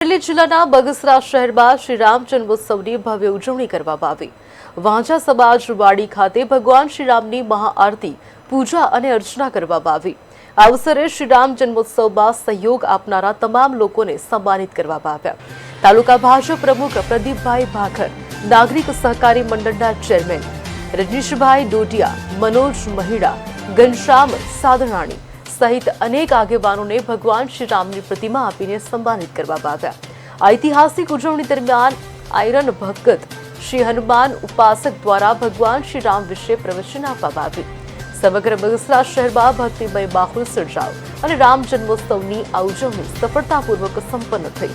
અમરેલી જિલ્લાના બગસરા શહેરમાં શ્રી રામ જન્મોત્સવની ભવ્ય ઉજવણી કરવામાં આવી। વાંઝા સમાજ વાડી ખાતે ભગવાન શ્રીરામની મહાઆરતી, પૂજા અને અર્ચના કરવામાં આવી। આ અવસરે શ્રી રામ જન્મોત્સવમાં સહયોગ આપનારા તમામ લોકોને સન્માનિત કરવામાં આવ્યા। તાલુકા ભાજપ પ્રમુખ પ્રદીપભાઈ ભાખર, નાગરિક સહકારી મંડળના ચેરમેન રજનીશભાઈ ડોડિયા, મનોજ મહિડા, ઘનશ્યામ સાદરાણી સહિત અનેક આગેવાનોને ભગવાન શ્રી રામની પ્રતિમા આપીને સન્માનિત કરવામાં આવ્યા। ઐતિહાસિક ઉજવણી દરમિયાન આયરન ભગત શ્રી હનુમાન ઉપાસક દ્વારા ભગવાન શ્રી રામ વિશે પ્રવચન આપવામાં આવ્યું। સમગ્ર બગસરા શહેરમાં ભક્તિમય માહોલ સર્જાયો અને રામ જન્મોત્સવની આ ઉજવણી સફળતાપૂર્વક સંપન્ન થઈ।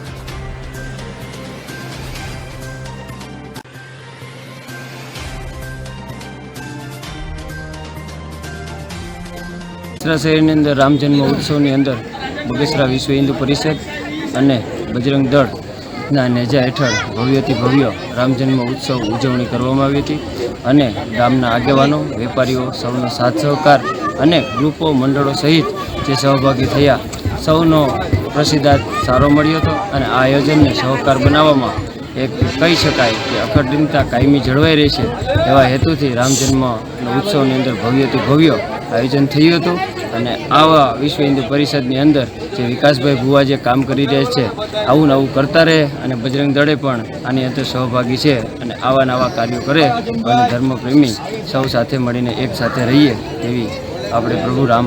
બગસરા શહેરની અંદર રામ જન્મ ઉત્સવની અંદર બગસરા વિશ્વ હિન્દુ પરિષદ અને બજરંગ દળના નેજા હેઠળ ભવ્યથી ભવ્ય રામ જન્મ ઉત્સવ ઉજવણી કરવામાં આવી હતી અને ગામના આગેવાનો, વેપારીઓ સૌનો સાથ સહકાર અને ગ્રુપો, મંડળો સહિત જે સહભાગી થયા સૌનો પ્રતિસાદ સારો મળ્યો હતો અને આ આયોજનને સહકાર બનાવવામાં એક કહી શકાય કે અખંડિતતા કાયમી જળવાઈ રહેશે એવા હેતુથી રામ જન્મ ઉત્સવની અંદર ભવ્યથી ભવ્ય આયોજન થયું હતું અને આવા વિશ્વ હિન્દુ પરિષદની અંદર જે વિકાસભાઈ ભુવા જે કામ કરી રહ્યા છે આવું નવું કરતા રહે અને બજરંગ દળે પણ આની અંદર સહભાગી છે અને આવા નવા કાર્યો કરે અને ધર્મપ્રેમી સૌ સાથે મળીને એક સાથે રહીએ તેવી આપણે પ્રભુ રામ